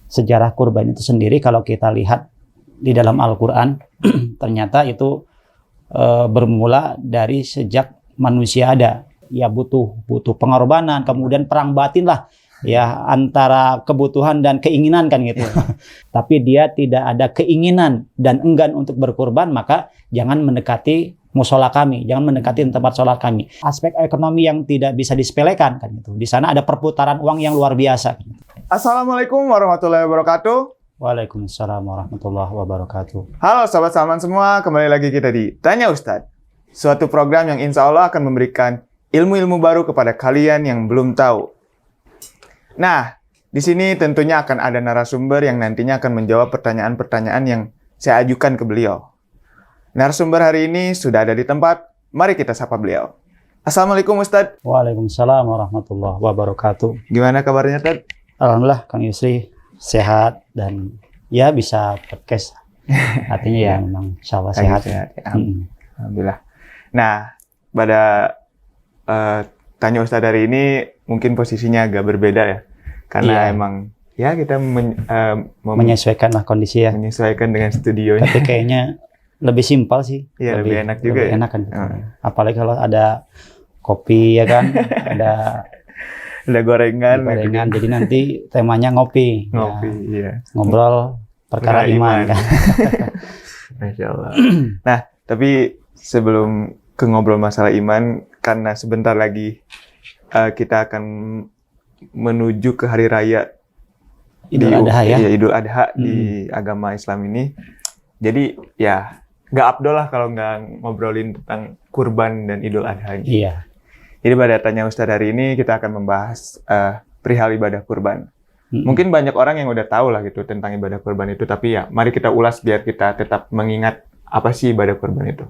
sejarah kurban itu sendiri kalau kita lihat di dalam Al-Quran ternyata itu bermula dari sejak manusia ada. Ya butuh pengorbanan, kemudian perang batin lah ya antara kebutuhan dan keinginan kan gitu. Tapi dia tidak ada keinginan dan enggan untuk berkurban, maka jangan mendekati musola kami, jangan mendekati tempat sholat kami. Aspek ekonomi yang tidak bisa disepelekan kan gitu. Di sana ada perputaran uang yang luar biasa. Assalamualaikum warahmatullahi wabarakatuh. Waalaikumsalam warahmatullahi wabarakatuh. Halo Sobat Salman semua, kembali lagi kita di Tanya Ustadz. Suatu program yang insya Allah akan memberikan ilmu-ilmu baru kepada kalian yang belum tahu. Nah, di sini tentunya akan ada narasumber yang nantinya akan menjawab pertanyaan-pertanyaan yang saya ajukan ke beliau. Narasumber hari ini sudah ada di tempat, mari kita sapa beliau. Assalamualaikum Ustadz. Waalaikumsalam warahmatullahi wabarakatuh. Gimana kabarnya Ustadz? Alhamdulillah Kang Yusri sehat dan ya bisa podcast. Artinya ya memang insya Allah sehat. Alhamdulillah. Nah, pada Tanya Ustadz hari ini mungkin posisinya agak berbeda ya. Karena emang ya kita menyesuaikan lah kondisi ya. Menyesuaikan dengan studionya. Tapi kayaknya lebih simpel sih. Iya, lebih enak juga lebih ya. Enak kan. Apalagi kalau ada kopi ya kan, ada gorengan. Jadi nanti temanya ngopi. Ngopi, ya. Iya. Ngobrol perkara iman kan. Masya Allah. Nah, tapi sebelum ke ngobrol masalah iman, karena sebentar lagi kita akan menuju ke hari raya Idul Adha ya. Iya, Idul Adha di agama Islam ini. Jadi ya nggak afdol lah kalau nggak ngobrolin tentang kurban dan Idul Adha ini. Iya. Jadi pada Tanya Ustadz hari ini kita akan membahas perihal ibadah kurban. Mungkin banyak orang yang udah tahu lah gitu tentang ibadah kurban itu, tapi ya mari kita ulas biar kita tetap mengingat apa sih ibadah kurban itu.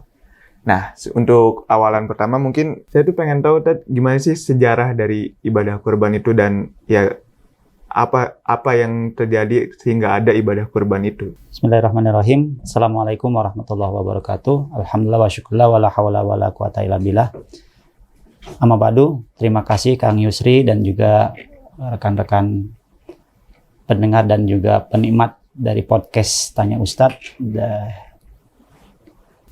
Nah, untuk awalan pertama mungkin saya tuh pengen tahu gimana sih sejarah dari ibadah kurban itu dan ya apa yang terjadi sehingga ada ibadah kurban itu. Bismillahirrahmanirrahim. Assalamualaikum warahmatullahi wabarakatuh. Alhamdulillah wa syukurlah wa la hawla wa la quwata illa billah. Amma ba'du, terima kasih Kang Yusri dan juga rekan-rekan pendengar dan juga penikmat dari podcast Tanya Ustadz.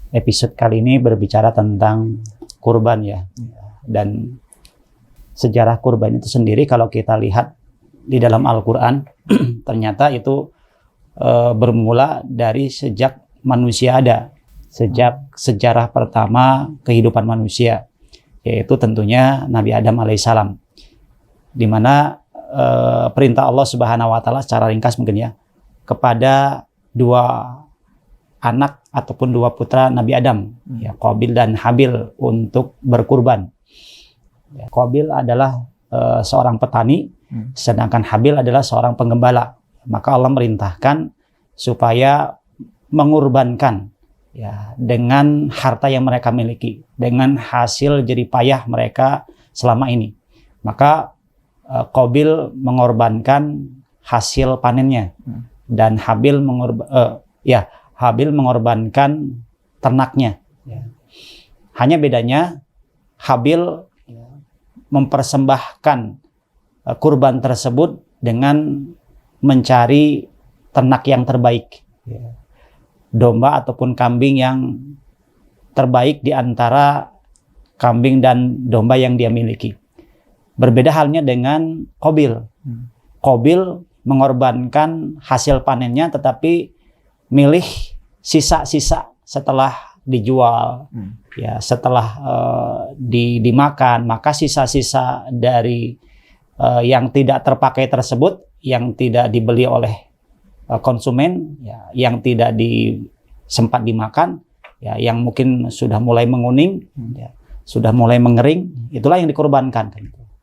Episode kali ini berbicara tentang kurban ya. Dan sejarah kurban itu sendiri kalau kita lihat di dalam Al-Quran ternyata itu bermula dari sejak manusia ada. Sejak sejarah pertama kehidupan manusia, yaitu tentunya Nabi Adam alaihissalam, di mana perintah Allah Subhanahu wa taala secara ringkas mungkin ya kepada dua anak ataupun dua putra Nabi Adam, ya Qabil dan Habil, untuk berkurban. Ya, Qabil adalah seorang petani, sedangkan Habil adalah seorang penggembala. Maka Allah merintahkan supaya mengorbankan ya dengan harta yang mereka miliki, dengan hasil jerih payah mereka selama ini. Maka Qabil mengorbankan hasil panennya dan Habil mengorbankan ternaknya. Ya. Hanya bedanya Habil mempersembahkan kurban tersebut dengan mencari ternak yang terbaik. Ya. Domba ataupun kambing yang terbaik di antara kambing dan domba yang dia miliki. Berbeda halnya dengan Qabil. Qabil mengorbankan hasil panennya tetapi milih sisa-sisa setelah dijual, ya setelah dimakan, maka sisa-sisa dari yang tidak terpakai tersebut, yang tidak dibeli oleh konsumen, ya, yang tidak sempat dimakan, ya, yang mungkin sudah mulai menguning, ya, sudah mulai mengering, itulah yang dikorbankan.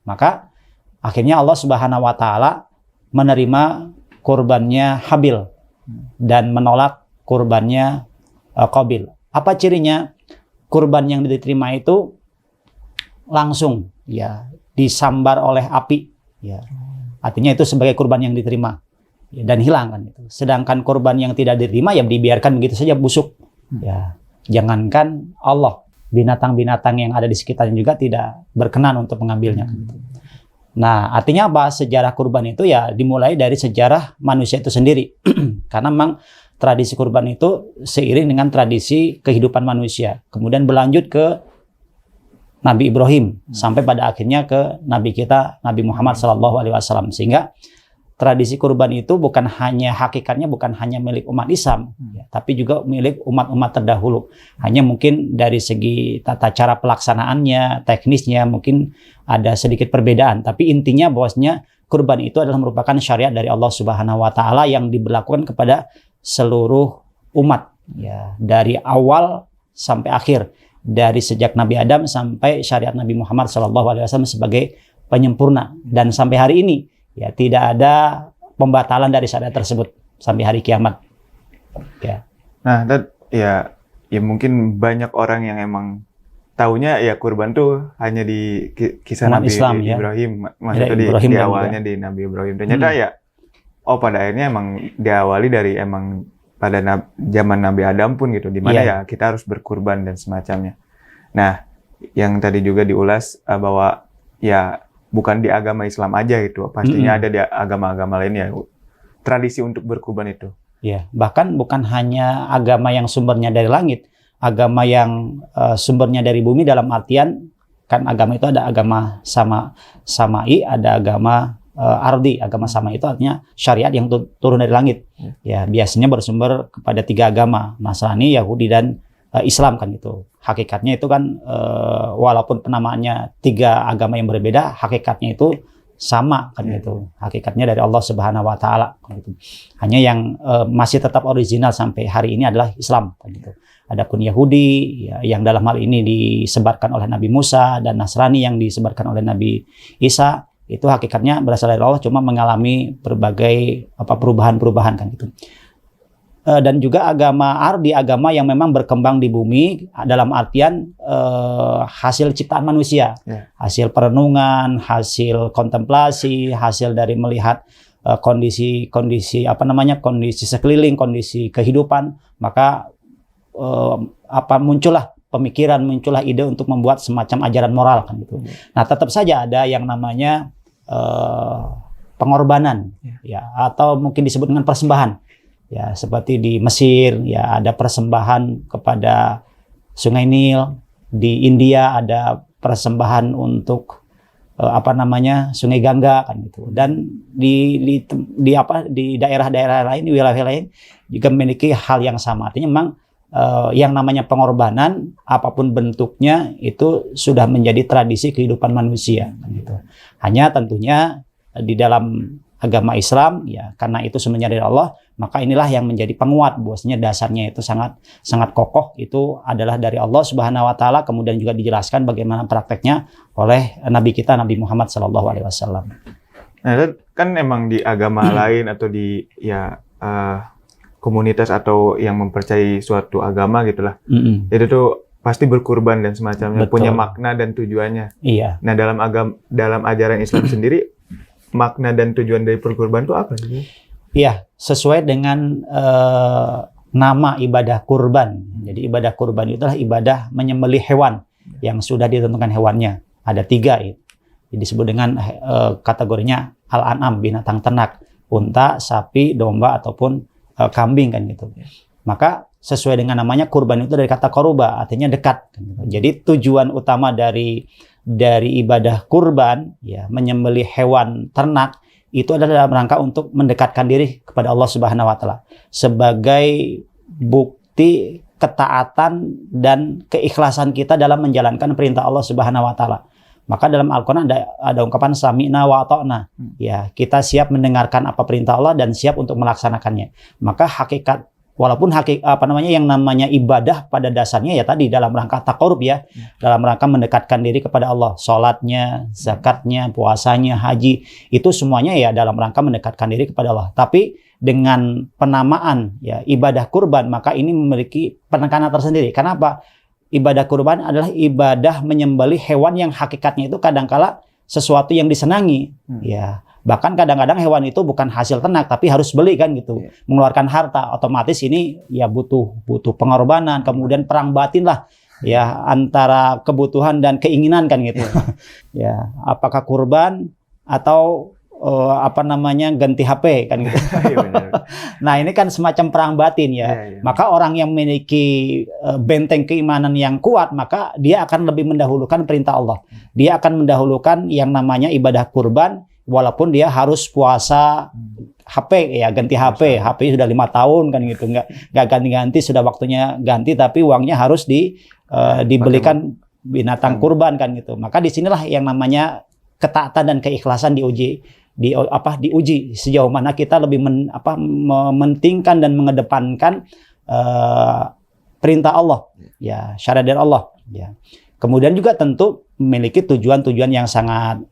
Maka akhirnya Allah Subhanahu wa taala menerima kurbannya Habil dan menolak kurbannya Qabil. Apa cirinya? Kurban yang diterima itu langsung ya disambar oleh api, ya. Artinya itu sebagai kurban yang diterima ya, dan hilang kan itu. Sedangkan kurban yang tidak diterima ya dibiarkan begitu saja busuk. Ya, jangankan Allah, binatang-binatang yang ada di sekitarnya juga tidak berkenan untuk mengambilnya. Nah, artinya apa? Sejarah kurban itu ya dimulai dari sejarah manusia itu sendiri. Karena memang tradisi kurban itu seiring dengan tradisi kehidupan manusia. Kemudian berlanjut ke Nabi Ibrahim sampai pada akhirnya ke Nabi kita Nabi Muhammad SAW. Sehingga tradisi kurban itu bukan hanya hakikatnya bukan hanya milik umat Islam, ya, tapi juga milik umat-umat terdahulu. Hanya mungkin dari segi tata cara pelaksanaannya, teknisnya mungkin ada sedikit perbedaan, tapi intinya bahwasanya kurban itu adalah merupakan syariat dari Allah Subhanahu wa taala yang diberlakukan kepada seluruh umat, ya, dari awal sampai akhir, dari sejak Nabi Adam sampai syariat Nabi Muhammad SAW sebagai penyempurna, dan sampai hari ini ya tidak ada pembatalan dari syariat tersebut sampai hari kiamat. Ya. Nah, ya mungkin banyak orang yang emang taunya ya kurban tuh hanya di kisah Umat Nabi Islam, Ibrahim, ya. maksudnya Ibrahim di dan awalnya di Nabi Ibrahim. Ternyata ya, pada akhirnya emang diawali dari emang pada zaman Nabi Adam pun gitu, di mana ya kita harus berkurban dan semacamnya. Nah, yang tadi juga diulas bahwa ya bukan di agama Islam aja gitu, pastinya ada di agama-agama lain ya tradisi untuk berkurban itu. Ya, bahkan bukan hanya agama yang sumbernya dari langit, agama yang sumbernya dari bumi, dalam artian kan agama itu ada agama samai, ada agama ardi. Agama sama itu artinya syariat yang turun dari langit. Ya, biasanya bersumber kepada 3 agama, Nasrani, Yahudi, dan Islam kan itu. Hakikatnya itu kan walaupun penamaannya 3 agama yang berbeda, hakikatnya itu sama kan gitu. Hakikatnya dari Allah Subhanahu wa taala kan gitu. Hanya yang masih tetap original sampai hari ini adalah Islam kan gitu. Adapun Yahudi ya, yang dalam hal ini disebarkan oleh Nabi Musa, dan Nasrani yang disebarkan oleh Nabi Isa, itu hakikatnya berasal dari Allah, cuma mengalami berbagai perubahan-perubahan kan gitu. Dan juga agama ardi, agama yang memang berkembang di bumi dalam artian hasil ciptaan manusia, hasil perenungan, hasil kontemplasi, hasil dari melihat kondisi kondisi sekeliling, kondisi kehidupan, maka muncullah pemikiran, muncullah ide untuk membuat semacam ajaran moral kan gitu. Nah, tetap saja ada yang namanya pengorbanan, ya, atau mungkin disebut dengan persembahan. Ya, seperti di Mesir ya ada persembahan kepada Sungai Nil, di India ada persembahan untuk Sungai Gangga kan gitu. Dan di daerah-daerah lain, di wilayah lain juga memiliki hal yang sama. Artinya memang yang namanya pengorbanan apapun bentuknya itu sudah menjadi tradisi kehidupan manusia kan gitu. Hanya tentunya di dalam agama Islam ya, karena itu sebenarnya dari Allah, maka inilah yang menjadi penguat bahwasanya dasarnya itu sangat kokoh, itu adalah dari Allah Subhanahu wa taala. Kemudian juga dijelaskan bagaimana prakteknya oleh Nabi kita Nabi Muhammad SAW. Nah, kan emang di agama lain atau di komunitas atau yang mempercayai suatu agama gitulah. Itu tuh pasti berkurban dan semacamnya. Betul. Punya makna dan tujuannya. Iya. Nah, dalam ajaran Islam sendiri, makna dan tujuan dari berkurban itu apa sih? Iya, sesuai dengan nama ibadah kurban. Jadi ibadah kurban itu adalah ibadah menyembelih hewan yang sudah ditentukan hewannya. Ada 3 itu. Disebut dengan kategorinya al-an'am, binatang ternak, unta, sapi, domba ataupun kambing kan gitu. Maka sesuai dengan namanya kurban itu dari kata koruba, artinya dekat. Jadi tujuan utama dari ibadah kurban ya, menyembelih hewan ternak itu adalah dalam rangka untuk mendekatkan diri kepada Allah Subhanahu wa taala sebagai bukti ketaatan dan keikhlasan kita dalam menjalankan perintah Allah Subhanahu wa taala. Maka dalam Al-Qur'an ada ungkapan sami'na wa ata'na. Ya, kita siap mendengarkan apa perintah Allah dan siap untuk melaksanakannya. Maka walaupun yang namanya ibadah pada dasarnya ya tadi dalam rangka taqarrub ya, dalam rangka mendekatkan diri kepada Allah, salatnya, zakatnya, puasanya, haji, itu semuanya ya dalam rangka mendekatkan diri kepada Allah. Tapi dengan penamaan ya ibadah kurban, maka ini memiliki penekanan tersendiri. Kenapa? Ibadah kurban adalah ibadah menyembelih hewan yang hakikatnya itu kadangkala sesuatu yang disenangi. Ya. Bahkan kadang-kadang hewan itu bukan hasil ternak tapi harus beli kan gitu. Mengeluarkan harta, otomatis ini ya butuh pengorbanan, kemudian perang batin lah ya antara kebutuhan dan keinginan kan gitu. Ya, apakah kurban atau ganti HP kan gitu. Iya, benar. Nah, ini kan semacam perang batin ya. Iya. Maka orang yang memiliki benteng keimanan yang kuat, maka dia akan lebih mendahulukan perintah Allah. Dia akan mendahulukan yang namanya ibadah kurban, walaupun dia harus puasa HP ya, ganti HP. HP sudah 5 tahun kan gitu, nggak ganti-ganti, sudah waktunya ganti, tapi uangnya harus dibelikan binatang kurban kan gitu. Maka disinilah yang namanya ketaatan dan keikhlasan diuji sejauh mana kita lebih mementingkan dan mengedepankan perintah Allah, ya, syariat dari Allah, ya. Kemudian juga tentu memiliki tujuan-tujuan yang sangat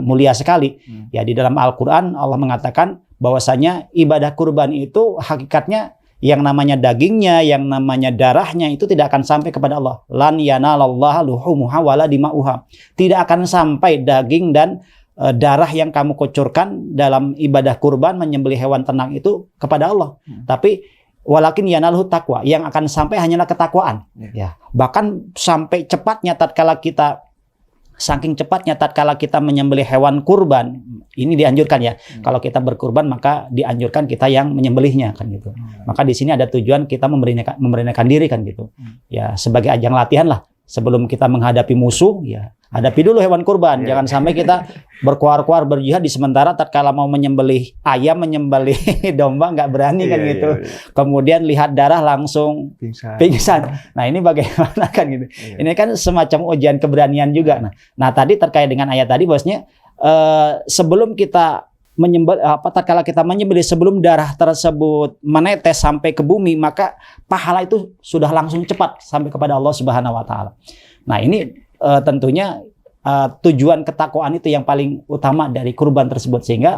mulia sekali. Ya, di dalam Al-Qur'an Allah mengatakan bahwasanya ibadah kurban itu hakikatnya yang namanya dagingnya, yang namanya darahnya itu tidak akan sampai kepada Allah. Lan yanalallaha luhumuha wala dima'uha. Tidak akan sampai daging dan darah yang kamu kucurkan dalam ibadah kurban menyembelih hewan ternak itu kepada Allah. Tapi walakin yanaluhu taqwa, yang akan sampai hanyalah ketakwaan. Ya. Bahkan sampai cepatnya saking cepatnya tatkala kita menyembelih hewan kurban, ini dianjurkan ya. Kalau kita berkurban maka dianjurkan kita yang menyembelihnya kan gitu. Maka di sini ada tujuan kita memberanikan diri kan gitu. Ya, sebagai ajang latihan lah sebelum kita menghadapi musuh, ya. Hadapi dulu hewan kurban. Jangan sampai kita berkuar-kuar berjihad di sementara tatkala mau menyembelih ayam, menyembelih domba nggak berani kan gitu. Kemudian lihat darah langsung pingsan. Nah, ini bagaimana kan gitu. Ini kan semacam ujian keberanian juga. Nah, tadi terkait dengan ayat tadi bosnya, sebelum kita tatkala kita menyembelih, sebelum darah tersebut menetes sampai ke bumi, maka pahala itu sudah langsung cepat sampai kepada Allah Subhanahu wa taala. Nah, ini tentunya tujuan ketakwaan itu yang paling utama dari kurban tersebut, sehingga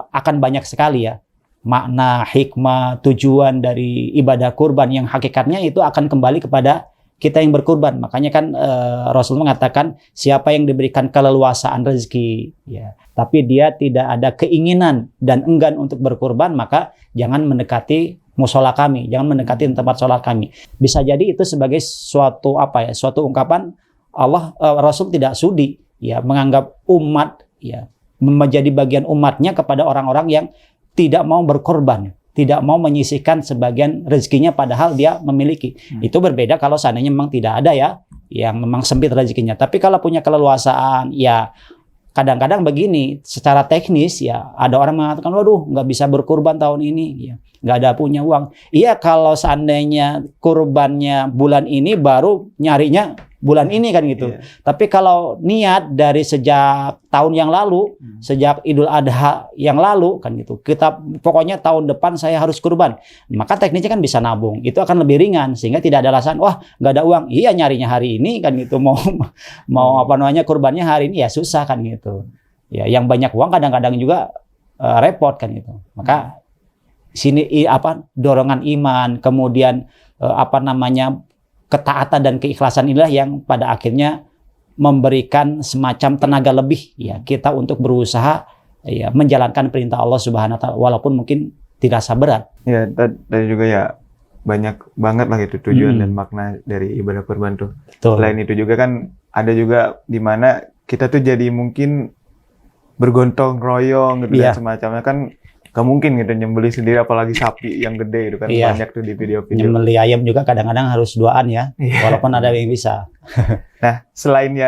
akan banyak sekali ya makna, hikmah, tujuan dari ibadah kurban yang hakikatnya itu akan kembali kepada kita yang berkurban. Makanya kan Rasul mengatakan siapa yang diberikan keleluasaan rezeki, ya, tapi dia tidak ada keinginan dan enggan untuk berkurban, maka jangan mendekati musola kami, jangan mendekati tempat sholat kami. Bisa jadi itu sebagai suatu ungkapan Allah, Rasul tidak sudi ya menganggap umat ya menjadi bagian umatnya kepada orang-orang yang tidak mau berkorban, tidak mau menyisihkan sebagian rezekinya padahal dia memiliki. Itu berbeda kalau seandainya memang tidak ada ya, yang memang sempit rezekinya. Tapi kalau punya keleluasaan, ya kadang-kadang begini, secara teknis ya ada orang mengatakan, waduh nggak bisa berkurban tahun ini, ya nggak ada punya uang. Iya, kalau seandainya kurbannya bulan ini baru nyarinya bulan ini kan gitu. Tapi kalau niat dari sejak tahun yang lalu, sejak Idul Adha yang lalu kan gitu, kita pokoknya tahun depan saya harus kurban, maka teknisnya kan bisa nabung, itu akan lebih ringan sehingga tidak ada alasan wah nggak ada uang. Iya, nyarinya hari ini kan gitu, mau kurbannya hari ini ya susah kan gitu. Ya, yang banyak uang kadang-kadang juga repot kan gitu. Maka sini dorongan iman, kemudian ketaatan dan keikhlasan inilah yang pada akhirnya memberikan semacam tenaga lebih ya kita untuk berusaha ya menjalankan perintah Allah Subhanahu wa taala walaupun mungkin dirasa berat. Ya, dan juga ya banyak banget lah gitu tujuan dan makna dari ibadah kurban tuh. Betul. Selain itu juga kan ada juga di mana kita tuh jadi mungkin bergontong royong gitu dan semacamnya kan. Gak mungkin gitu nyembelih sendiri apalagi sapi yang gede itu kan banyak tuh di video-video. Nyembelih ayam juga kadang-kadang harus duaan ya, walaupun ada yang bisa. Nah, selain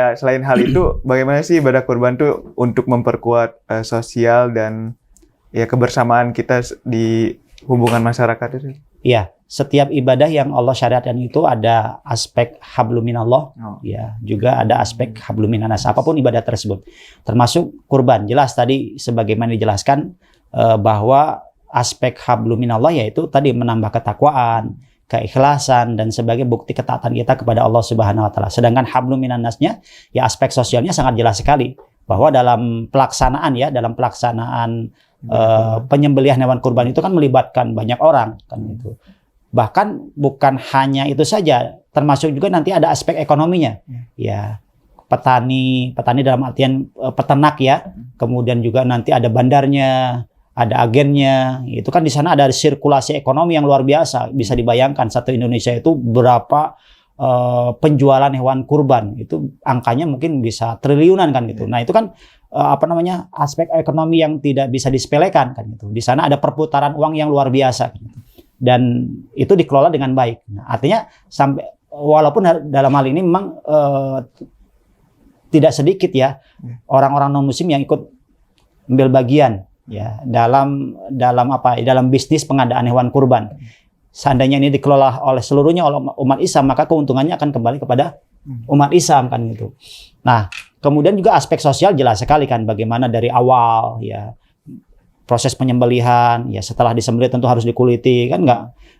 hal itu, bagaimana sih ibadah kurban tuh untuk memperkuat sosial dan ya kebersamaan kita di hubungan masyarakat itu? Iya, setiap ibadah yang Allah syariatkan itu ada aspek hablum minallah, ya, juga ada aspek hablum minanas. Apapun ibadah tersebut, termasuk kurban. Jelas tadi sebagaimana dijelaskan bahwa aspek hablum minallah yaitu tadi menambah ketakwaan, keikhlasan dan sebagai bukti ketaatan kita kepada Allah Subhanahu wa taala. Sedangkan hablum minannasnya ya aspek sosialnya sangat jelas sekali bahwa dalam pelaksanaan penyembelihan hewan kurban itu kan melibatkan banyak orang kan itu. Bahkan bukan hanya itu saja, termasuk juga nanti ada aspek ekonominya. Ya, petani dalam artian peternak ya. Kemudian juga nanti ada bandarnya, ada agennya, itu kan di sana ada sirkulasi ekonomi yang luar biasa. Bisa dibayangkan satu Indonesia itu berapa penjualan hewan kurban itu angkanya mungkin bisa triliunan kan gitu. Nah itu kan aspek ekonomi yang tidak bisa disepelekan kan gitu. Di sana ada perputaran uang yang luar biasa kan, gitu. Dan itu dikelola dengan baik. Nah, artinya sampai walaupun dalam hal ini memang tidak sedikit ya orang-orang non muslim yang ikut ambil bagian ya dalam bisnis pengadaan hewan kurban. Seandainya ini dikelola oleh seluruhnya oleh umat Islam, maka keuntungannya akan kembali kepada umat Islam kan gitu. Nah, kemudian juga aspek sosial jelas sekali kan, bagaimana dari awal ya proses penyembelihan ya, setelah disembelih tentu harus dikuliti kan,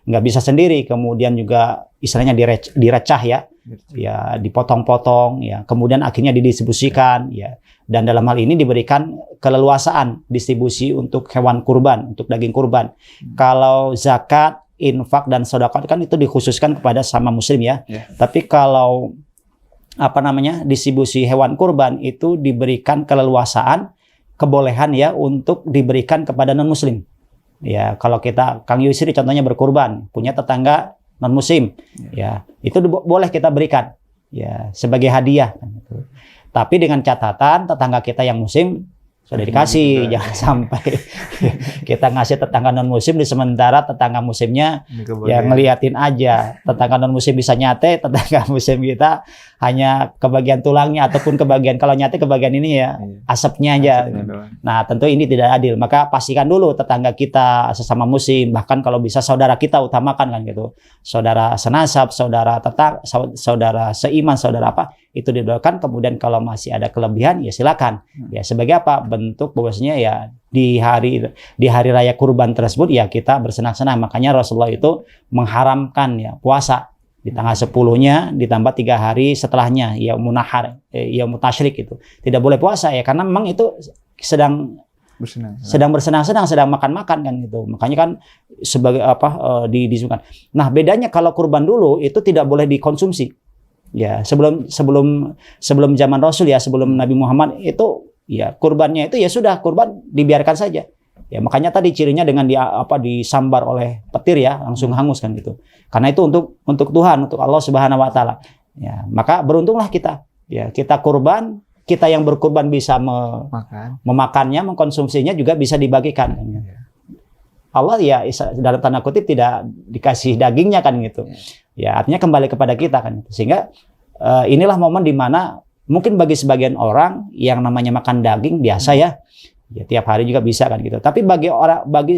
nggak bisa sendiri. Kemudian juga istilahnya direcah ya dipotong-potong ya, kemudian akhirnya didistribusikan ya. Dan dalam hal ini diberikan keleluasaan distribusi untuk hewan kurban, untuk daging kurban. Kalau zakat, infak dan sedekah kan itu dikhususkan kepada sama muslim ya. Tapi kalau distribusi hewan kurban itu diberikan keleluasaan, kebolehan ya untuk diberikan kepada non muslim. Ya, kalau kita Kang Yusri contohnya berkurban, punya tetangga non muslim, ya itu boleh kita berikan ya sebagai hadiah. Tapi dengan catatan tetangga kita yang muslim sudah dikasih, jangan sampai kita ngasih tetangga non muslim di sementara tetangga muslimnya ya ngeliatin aja. Tetangga non muslim bisa nyate, tetangga muslim kita hanya kebagian tulangnya ataupun kalau nyate kebagian ini ya asapnya aja. Nah, tentu ini tidak adil. Maka pastikan dulu tetangga kita sesama muslim, bahkan kalau bisa saudara kita utamakan kan gitu. Saudara senasab, saudara seiman, saudara apa itu didoakan. Kemudian kalau masih ada kelebihan ya silakan. Ya sebagai apa? Bentuk bahwasanya ya di hari raya kurban tersebut ya kita bersenang-senang. Makanya Rasulullah itu mengharamkan ya puasa di tanggal 10-nya ditambah 3 hari setelahnya yaumul nahar, yaumul tasyrik itu. Tidak boleh puasa ya karena memang itu sedang bersenang-senang, sedang makan-makan kan gitu. Makanya kan sebagai disukan. Nah, bedanya kalau kurban dulu itu tidak boleh dikonsumsi. Ya, sebelum zaman Rasul ya, sebelum Nabi Muhammad itu ya kurbannya itu ya sudah kurban dibiarkan saja. Ya makanya tadi cirinya dengan disambar oleh petir ya, langsung hangus kan gitu. Karena itu untuk Tuhan, untuk Allah Subhanahu wa taala. Ya, maka beruntunglah kita. Ya, kita kurban, kita yang berkurban bisa memakannya, mengkonsumsinya juga bisa dibagikan. Allah ya dalam tanda kutip tidak dikasih dagingnya kan gitu. Ya, artinya kembali kepada kita kan. Sehingga inilah momen di mana mungkin bagi sebagian orang yang namanya makan daging biasa ya tiap hari juga bisa kan gitu. Tapi bagi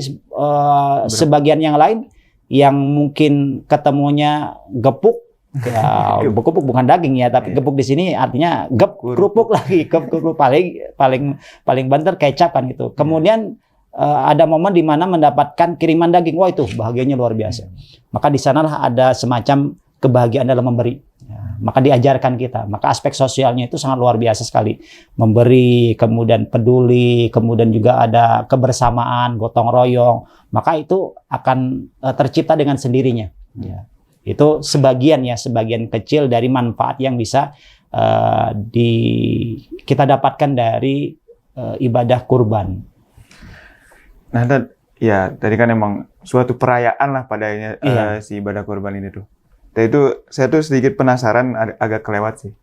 sebagian yang lain yang mungkin ketemunya gepuk, ya, gepuk bukan daging ya, tapi gepuk di sini artinya kerupuk lagi, kerupuk paling banter kecap kan gitu. Kemudian ada momen di mana mendapatkan kiriman daging, wah itu bahagianya luar biasa. Maka di sanalah ada semacam kebahagiaan dalam memberi. Ya, maka diajarkan kita, maka aspek sosialnya itu sangat luar biasa sekali. Memberi, kemudian peduli, kemudian juga ada kebersamaan, gotong royong. Maka itu akan tercipta dengan sendirinya. Ya. Itu sebagian kecil dari manfaat yang bisa kita dapatkan dari ibadah kurban. Nah, tadi kan emang suatu perayaan lah padanya si ibadah kurban ini tuh. Dan itu saya tuh sedikit penasaran, agak kelewat sih.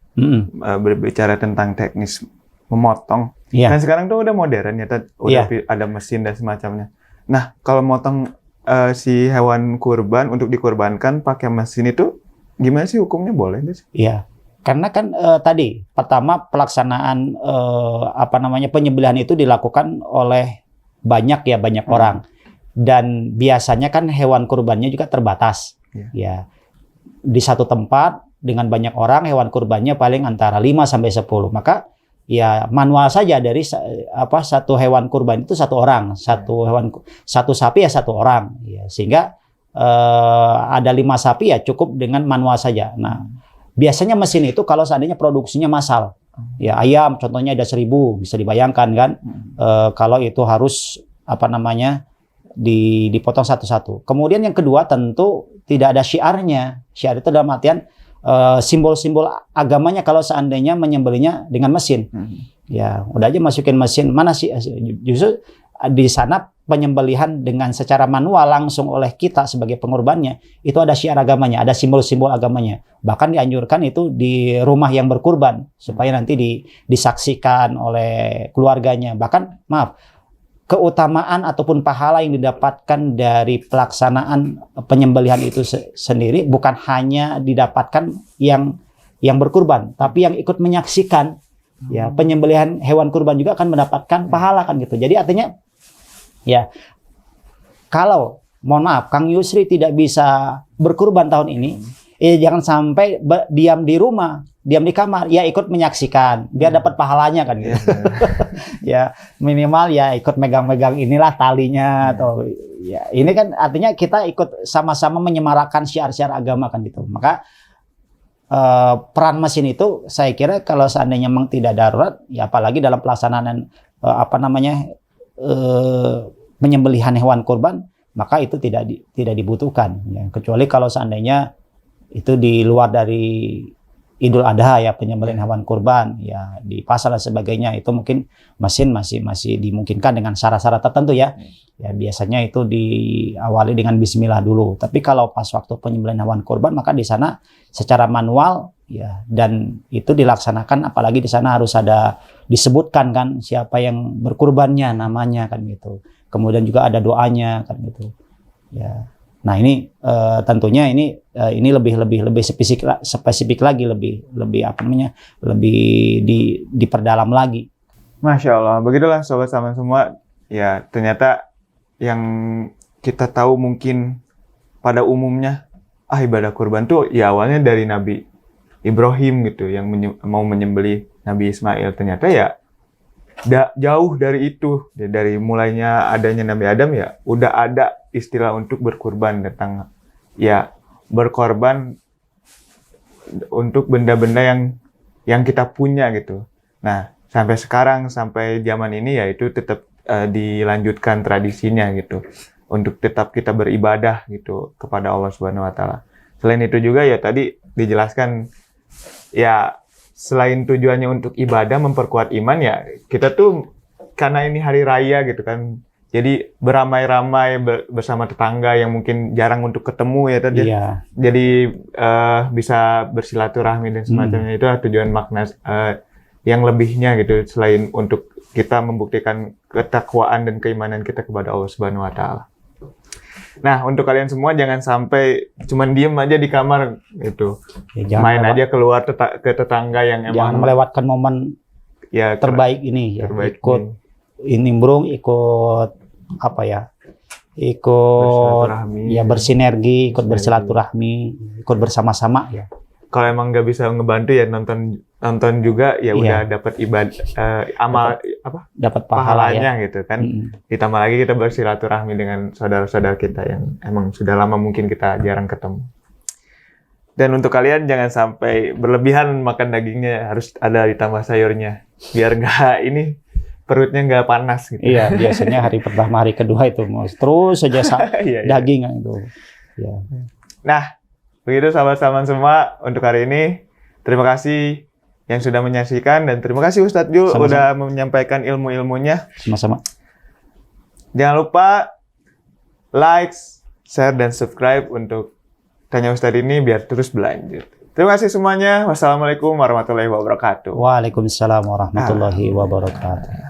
Berbicara tentang teknis memotong. Dan sekarang tuh udah modern ya, udah ada mesin dan semacamnya. Nah, kalau motong si hewan kurban untuk dikurbankan pakai mesin itu gimana sih hukumnya, boleh nggak sih? Iya. Karena kan tadi pertama pelaksanaan penyembelihan itu dilakukan oleh banyak orang, dan biasanya kan hewan kurbannya juga terbatas. Ya, di satu tempat dengan banyak orang hewan kurbannya paling antara 5 sampai 10. Maka ya manual saja dari satu hewan kurban itu satu orang, satu sapi ya satu orang. Ya, sehingga ada 5 sapi ya cukup dengan manual saja. Nah, biasanya mesin itu kalau seandainya produksinya massal, ya ayam contohnya ada 1000, bisa dibayangkan kan, kalau itu harus dipotong satu-satu. Kemudian yang kedua tentu tidak ada syiarnya. Syiar itu dalam artian simbol-simbol agamanya kalau seandainya menyembelihnya dengan mesin. Ya udah aja masukin mesin, mana sih justru di sana penyembelihan dengan secara manual langsung oleh kita sebagai pengorbannya, itu ada syiar agamanya, ada simbol-simbol agamanya. Bahkan dianjurkan itu di rumah yang berkurban supaya nanti disaksikan oleh keluarganya. Bahkan maaf, keutamaan ataupun pahala yang didapatkan dari pelaksanaan penyembelihan itu sendiri bukan hanya didapatkan yang berkurban, tapi yang ikut menyaksikan ya penyembelihan hewan kurban juga akan mendapatkan pahala kan gitu. Jadi artinya ya, kalau mohon maaf Kang Yusri tidak bisa berkurban tahun ini, jangan sampai diam di rumah, diam di kamar, ya ikut menyaksikan, biar dapat pahalanya kan gitu. Ya minimal ya ikut megang-megang inilah talinya atau ya ini kan artinya kita ikut sama-sama menyemarakkan syiar-syiar agama kan gitu. Maka peran mesin itu saya kira kalau seandainya memang tidak darurat, ya apalagi dalam pelaksanaan penyembelihan hewan kurban, maka itu tidak dibutuhkan ya. Kecuali kalau seandainya itu di luar dari Idul Adha ya, penyembelihan hewan kurban ya di pasar dan sebagainya, itu mungkin mesin masih dimungkinkan dengan syarat-syarat tertentu ya. Ya biasanya itu diawali dengan bismillah dulu. Tapi kalau pas waktu penyembelihan hewan kurban, maka di sana secara manual ya, dan itu dilaksanakan, apalagi di sana harus ada disebutkan kan siapa yang berkurbannya, namanya kan gitu. Kemudian juga ada doanya kan gitu. Ya. Nah, ini tentunya ini lebih spesifik lagi, lebih diperdalam lagi. Masya Allah, begitulah sobat Saman semua. Ya, ternyata yang kita tahu mungkin pada umumnya ibadah kurban tuh ya awalnya dari Nabi Ibrahim gitu yang mau menyembelih Nabi Ismail. Ternyata ya jauh dari itu. Dari mulainya adanya Nabi Adam ya udah ada istilah untuk berkurban, tentang ya berkorban untuk benda-benda yang kita punya gitu. Nah, sampai sekarang, sampai zaman ini ya itu tetap dilanjutkan tradisinya gitu, untuk tetap kita beribadah gitu kepada Allah Subhanahu wa taala. Selain itu juga ya tadi dijelaskan ya, selain tujuannya untuk ibadah, memperkuat iman ya, kita tuh karena ini hari raya gitu kan, jadi beramai-ramai bersama tetangga yang mungkin jarang untuk ketemu ya tadi. Iya. Jadi bisa bersilaturahmi dan semacamnya. Itu tujuan makna yang lebihnya gitu, selain untuk kita membuktikan ketakwaan dan keimanan kita kepada Allah Subhanahu wa taala. Nah, untuk kalian semua jangan sampai cuman diem aja di kamar gitu. Ya, main aja keluar ke tetangga yang emang jangan melewatkan momen ya terbaik ini ya. Ikut nimbrung, ikut apa ya? Ikut ya bersinergi, ikut bersilaturahmi, ikut bersama-sama ya. Kalau emang nggak bisa ngebantu ya nonton juga ya, udah dapat ibadah amal dapat pahalanya ya. Gitu kan. Ditambah lagi kita bersilaturahmi dengan saudara-saudara kita yang emang sudah lama mungkin kita jarang ketemu. Dan untuk kalian jangan sampai berlebihan makan dagingnya, harus ada ditambah sayurnya biar nggak perutnya nggak panas gitu. Iya, biasanya hari pertama, hari kedua itu terus saja daging itu. Ya. Nah, begitu sahabat-sahabat semua untuk hari ini. Terima kasih yang sudah menyaksikan, dan terima kasih Ustadz Jul udah menyampaikan ilmu-ilmunya. Sama-sama. Jangan lupa like, share, dan subscribe untuk Tanya Ustadz ini biar terus berlanjut. Terima kasih semuanya. Wassalamualaikum warahmatullahi wabarakatuh. Waalaikumsalam warahmatullahi wabarakatuh.